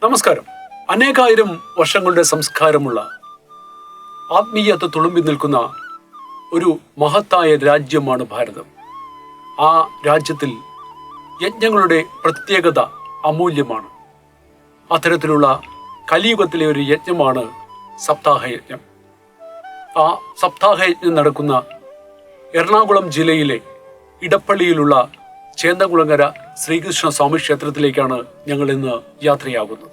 നമസ്കാരം. അനേകായിരം വർഷങ്ങളുടെ സംസ്കാരമുള്ള ആത്മീയത തുളുമ്പി നിൽക്കുന്ന ഒരു മഹത്തായ രാജ്യമാണ് ഭാരതം. ആ രാജ്യത്തിൽ യജ്ഞങ്ങളുടെ പ്രത്യേകത അമൂല്യമാണ്. അത്തരത്തിലുള്ള കലിയുഗത്തിലെ ഒരു യജ്ഞമാണ് സപ്താഹയജ്ഞം. ആ സപ്താഹയജ്ഞം നടക്കുന്ന എറണാകുളം ജില്ലയിലെ ഇടപ്പള്ളിയിലുള്ള ചേന്ദകുളങ്ങര ശ്രീകൃഷ്ണ സ്വാമി ക്ഷേത്രത്തിലേക്കാണ് ഞങ്ങൾ ഇന്ന് യാത്രയാകുന്നത്.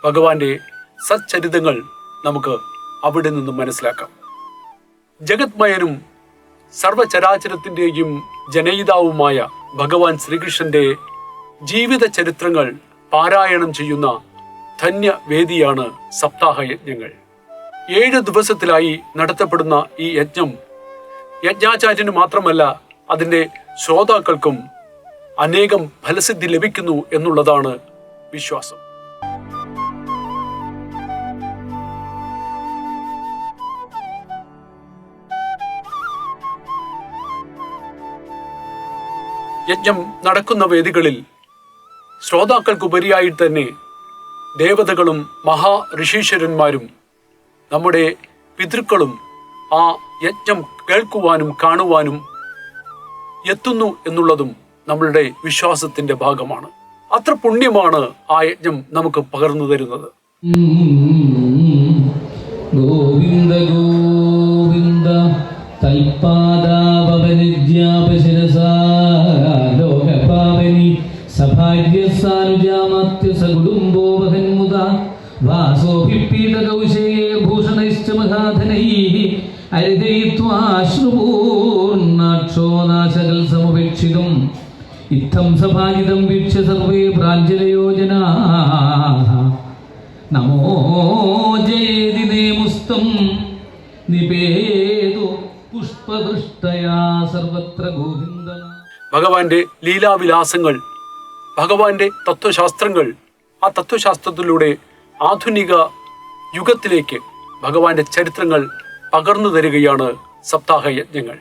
ഭഗവാന്റെ സച്ചരിതങ്ങൾ നമുക്ക് അവിടെ നിന്നും മനസ്സിലാക്കാം. ജഗത്മയനും സർവചരാചരത്തിൻ്റെയും ജനയിതാവുമായ ഭഗവാൻ ശ്രീകൃഷ്ണന്റെ ജീവിത ചരിത്രങ്ങൾ പാരായണം ചെയ്യുന്ന ധന്യവേദിയാണ് സപ്താഹയജ്ഞങ്ങൾ. 7 ദിവസത്തിലായി നടത്തപ്പെടുന്ന ഈ യജ്ഞം യജ്ഞാചാര്യന് മാത്രമല്ല, അതിൻ്റെ ശ്രോതാക്കൾക്കും അനേകം ഫലസിദ്ധി ലഭിക്കുന്നു എന്നുള്ളതാണ് വിശ്വാസം. യജ്ഞം നടക്കുന്ന വേദികളിൽ ശ്രോതാക്കൾക്കുപരിയായി തന്നെ ദേവതകളും മഹാ ഋഷീശ്വരന്മാരും നമ്മുടെ പിതൃക്കളും ആ യജ്ഞം കേൾക്കുവാനും കാണുവാനും എത്തുന്നു എന്നുള്ളതും നമ്മളുടെ വിശ്വാസത്തിന്റെ ഭാഗമാണ്. അത്ര പുണ്യമാണ് ആ യജ്ഞം നമുക്ക് പകർന്നു തരുന്നത്. ഗോവിന്ദ ഗോവിന്ദ ലോകപാവനി സഭാര്യസാനുജാമാത്യസകുടുംബോവഹന്മുദ വാസോഭിപീതകൗശേ ഭൂഷണൈശ്ച മഹാധനൈഃ അരിതൈത്വാശ്രുപൂർണാക്ഷോനാശകൽ സമുപേക്ഷിതും ഇത്തം സഭാജിതം വീക്ഷ്യ സർവേ പ്രാഞ്ജലയോ ജനാഃ നമോ ജേതി നേമുസ്തം നിപേതോ പുഷ്പദൃഷ്ടയാ സർവത്ര ഗോവിന്ദ. ഭഗവാന്റെ ലീലാവിലാസങ്ങൾ, ഭഗവാന്റെ തത്വശാസ്ത്രങ്ങൾ, ആ തത്വശാസ്ത്രത്തിലൂടെ ആധുനിക യുഗത്തിലേക്ക് ഭഗവാന്റെ ചരിത്രങ്ങൾ പകർന്നു തരികയാണ് സപ്താഹയജ്ഞങ്ങൾ.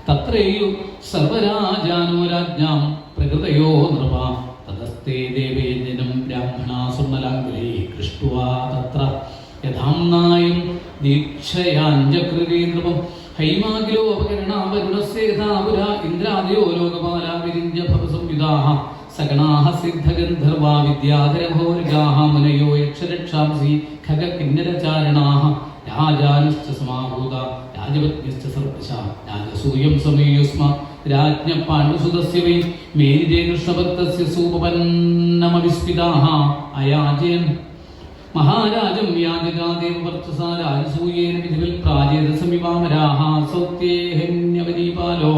തത്രേയു സർവരാജാനോ രാജ്ഞാം പ്രകൃതയോ നൃപ തതസ്തേ ദേവേജനം ബ്രാഹ്മണാ സുമലാംഗലേ കൃഷ്ട്വാ തത്ര യഥാംനായം ദീക്ഷയാഞ്ജകൃതീന്ദ്രപം ഹൈമാകിലോപകരണാവരുണസ്യേധാപുര ഇന്ദ്രാദയോ ലോകപാലാ വിരിഞ്ജ ഭവസംയുതാഃ സഗണാഃ സിദ്ധഗന്ധർവാ വിദ്യാധരഭോരികാഃ മുനയോ യക്ഷരക്ഷാംസി ഖഗകിന്നരചാരണാഃ രാജാനുശ്ച സമാഭൂത രാജപത്നിശ്ച സർവശാ രാജസൂയം സമേയുസ്മ രാജ്ഞ പാണ്ഡുസുതസ്യ വൈ മേരിജേ കൃഷ്ണഭക്തസ്യ സൂപപന്നമവിസ്മിതാഃ അയാജയൻ മഹാരാജം യാജകാദേവവർച്ചസാ രാജസൂയേന വിധിവിൽ പ്രാചേതസമിവാമരാഃ സൗത്യേഹന്യവനീപാലോ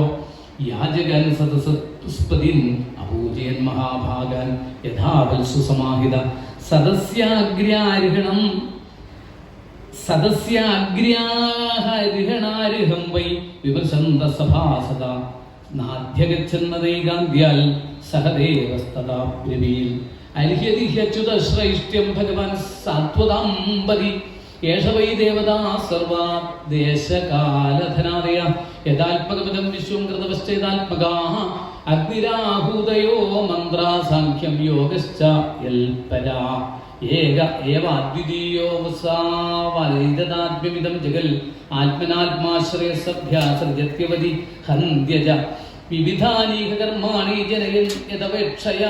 യാജകൻ സദസസ്പതിൻ അപൂജയൻ മഹാഭാഗാൻ യഥാവൽസു സമാഹിത സദസ്യാഗ്ര്യാഹരിഹണാരിഹം വൈ വിമർശന്ത സഭാസദ നാദ്യഗച്ഛന്നദൈകാന്ത്യാൽ സഹദേവസ്തദാ ബ്രവീൽ അർഹ്യതിഹ്യച്യുതശ്രൈഷ്ട്യം ഭഗവാൻ സാത്വതാംബതി യേഷ വൈ ദേവതാ സർവാ ദേശകാലധനാദയ യഥാത്മകപദം വിശ്വം കൃതപശ്ചേതാത്മകാഃ അഗ്നിരാഹൂതയോ മന്ത്രാ സാഖ്യം യോഗശ്ച യൽപരാ ഏക ഏവ അദ്വിതീയോ വസാവൈദതാത്മ്യമിദം ജഗൽ ആത്മനാത്മാശ്രയസഭ്യാസൃജത്യവതി ഹന്ത്യജ വിവിധാനീക കർമാണി ജനയൻ യദപേക്ഷയ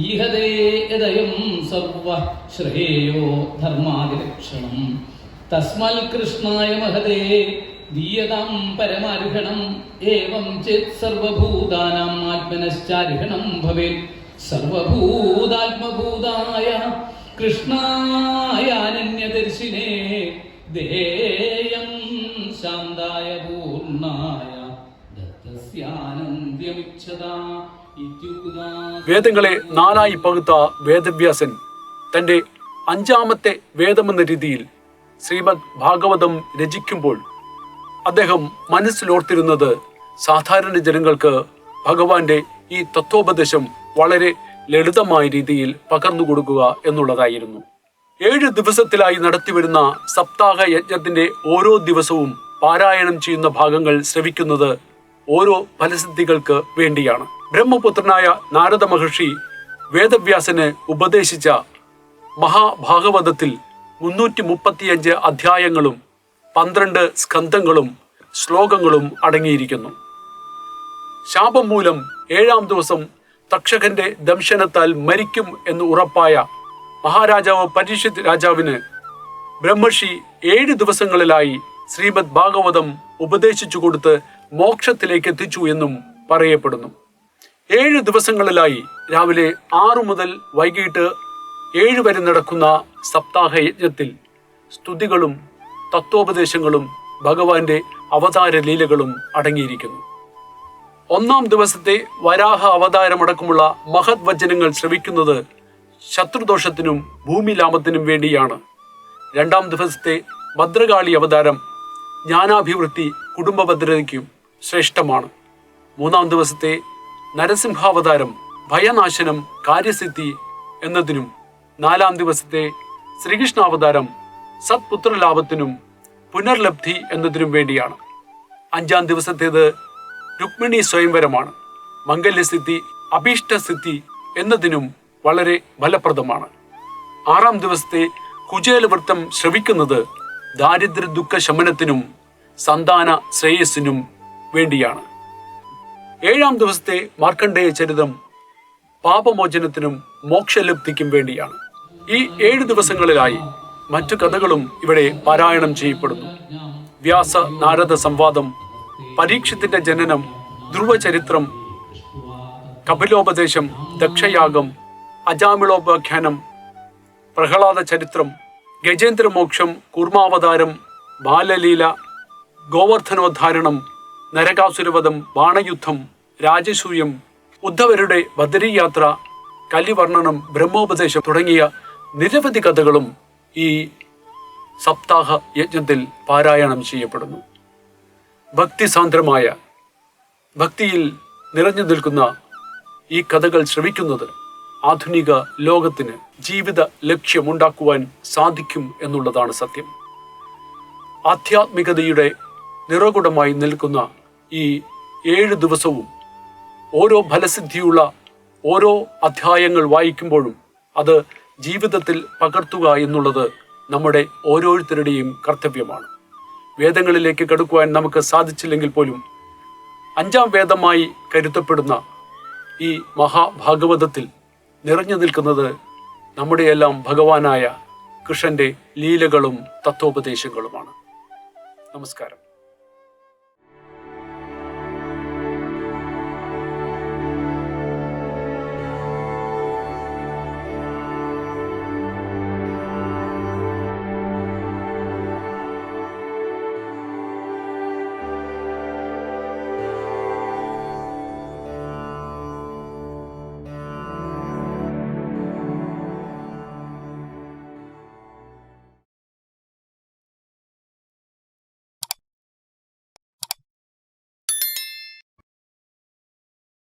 ഈഹദേ യദയം സർവ ശ്രേയോ ധർമാദിലക്ഷണം തസ്മൽ കൃഷ്ണായ മഹദേ ദീയതാം പരമാർഹണം ഏവം ചേത് സർവഭൂതാനാം ആത്മനശ്ചാർഹണം ഭവേത് സർവഭൂതാത്മഭൂതായ കൃഷ്ണായ അനന്യദർശിനേ ദേയം ശാന്തായ പൂർണ്ണായ ദത്തസ്യാനന്ദ്യമിച്ഛതാ ഇത്യുക്ത വേദങ്ങളെ 4 പകുത്ത വേദവ്യാസൻ തൻ്റെ 5ാമത്തെ വേദമെന്ന രീതിയിൽ ശ്രീമദ് ഭാഗവതം രചിക്കുമ്പോൾ അദ്ദേഹം മനസ്സിലോർത്തിരുന്നത് സാധാരണ ജനങ്ങൾക്ക് ഭഗവാന്റെ ഈ തത്വോപദേശം വളരെ ലളിതമായ രീതിയിൽ പകർന്നു കൊടുക്കുക എന്നുള്ളതായിരുന്നു. 7 ദിവസത്തിലായി നടത്തിവരുന്ന സപ്താഹ യജ്ഞത്തിന്റെ ഓരോ ദിവസവും പാരായണം ചെയ്യുന്ന ഭാഗങ്ങൾ ശ്രവിക്കുന്നത് ഓരോ ഫലസിദ്ധികൾക്ക് വേണ്ടിയാണ്. ബ്രഹ്മപുത്രനായ നാരദ മഹർഷി വേദവ്യാസന് ഉപദേശിച്ച മഹാഭാഗവതത്തിൽ 335 അധ്യായങ്ങളും 12 സ്കന്ധങ്ങളും ശ്ലോകങ്ങളും അടങ്ങിയിരിക്കുന്നു. ശാപം മൂലം 7ാം ദിവസം തക്ഷകന്റെ ദംശനത്താൽ മരിക്കും എന്ന് ഉറപ്പായ മഹാരാജാവ് പരീക്ഷിത് രാജാവിന് ബ്രഹ്മർഷി 7 ദിവസങ്ങളിലായി ശ്രീമദ് ഭാഗവതം ഉപദേശിച്ചു കൊടുത്ത് മോക്ഷത്തിലേക്ക് എത്തിച്ചു എന്നും പറയപ്പെടുന്നു. 7 ദിവസങ്ങളിലായി രാവിലെ 6 മുതൽ വൈകിട്ട് 7 വരെ നടക്കുന്ന സപ്താഹ യജ്ഞത്തിൽ സ്തുതികളും തത്വോപദേശങ്ങളും ഭഗവാന്റെ അവതാര ലീലകളും അടങ്ങിയിരിക്കുന്നു. 1ാം ദിവസത്തെ വരാഹ അവതാരമടക്കമുള്ള മഹത് വചനങ്ങൾ ശ്രവിക്കുന്നത് ശത്രുദോഷത്തിനും ഭൂമിലാഭത്തിനും വേണ്ടിയാണ്. 2ാം ദിവസത്തെ ഭദ്രകാളി അവതാരം ജ്ഞാനാഭിവൃദ്ധി കുടുംബഭദ്രതയ്ക്കും ശ്രേഷ്ഠമാണ്. 3ാം ദിവസത്തെ നരസിംഹാവതാരം ഭയനാശനം കാര്യസിദ്ധി എന്നതിനും 4ാം ദിവസത്തെ ശ്രീകൃഷ്ണാവതാരം സത്പുത്രലാഭത്തിനും പുനർലബ്ധി എന്നതിനും വേണ്ടിയാണ്. 5ാം ദിവസത്തേത് രുക്മിണി സ്വയംവരമാണ്. മംഗല്യസിദ്ധി അഭീഷ്ടസിദ്ധി എന്നതിനും വളരെ ഫലപ്രദമാണ്. 6ാം ദിവസത്തെ കുചേലവൃത്തം ശ്രവിക്കുന്നത് ദാരിദ്ര്യ ദുഃഖ ശമനത്തിനും സന്താന ശ്രേയസ്സിനും വേണ്ടിയാണ്. 7ാം ദിവസത്തെ മാർക്കണ്ഡേയ ചരിതം പാപമോചനത്തിനും മോക്ഷലബ്ധിക്കും വേണ്ടിയാണ്. ഈ 7 ദിവസങ്ങളിലായി മറ്റു കഥകളും ഇവിടെ പാരായണം ചെയ്യപ്പെടുന്നു. വ്യാസ നാരദ സംവാദം, പരീക്ഷത്തിന്റെ ജനനം, ധ്രുവചരിത്രം, കപിലോപദേശം, ദക്ഷയാഗം, അജാമിളോപാഖ്യാനം, പ്രഹ്ലാദ ചരിത്രം, ഗജേന്ദ്രമോക്ഷം, കൂർമാവതാരം, ബാലലീല, ഗോവർദ്ധനോദ്ധാരണം, നരകാസുരവധം, ബാണയുദ്ധം, രാജസൂയം, ഉദ്ധവരുടെ ബദരീയാത്ര, കലിവർണ്ണനം, ബ്രഹ്മോപദേശം തുടങ്ങിയ നിരവധി കഥകളും ഈ സപ്താഹ യജ്ഞത്തിൽ പാരായണം ചെയ്യപ്പെടുന്നു. ഭക്തിസാന്ദ്രമായ ഭക്തിയിൽ നിറഞ്ഞു നിൽക്കുന്ന ഈ കഥകൾ ശ്രവിക്കുന്നത് ആധുനിക ലോകത്തിന് ജീവിത ലക്ഷ്യമുണ്ടാക്കുവാൻ സാധിക്കും എന്നുള്ളതാണ് സത്യം. ആധ്യാത്മികതയുടെ നിറകുടമായി നിൽക്കുന്ന ഈ 7 ദിവസവും ഓരോ ഫലസിദ്ധിയുള്ള ഓരോ അധ്യായങ്ങൾ വായിക്കുമ്പോഴും അത് ജീവിതത്തിൽ പകർത്തുക എന്നുള്ളത് നമ്മുടെ ഓരോരുത്തരുടെയും കർത്തവ്യമാണ്. വേദങ്ങളിലേക്ക് കടക്കുവാൻ നമുക്ക് സാധിച്ചില്ലെങ്കിൽ പോലും 5ാം വേദമായി കരുതപ്പെടുന്ന ഈ മഹാഭാഗവതത്തിൽ നിറഞ്ഞു നിൽക്കുന്നത് നമ്മുടെയെല്ലാം ഭഗവാനായ കൃഷ്ണന്റെ ലീലകളും തത്വോപദേശങ്ങളുമാണ്. നമസ്കാരം.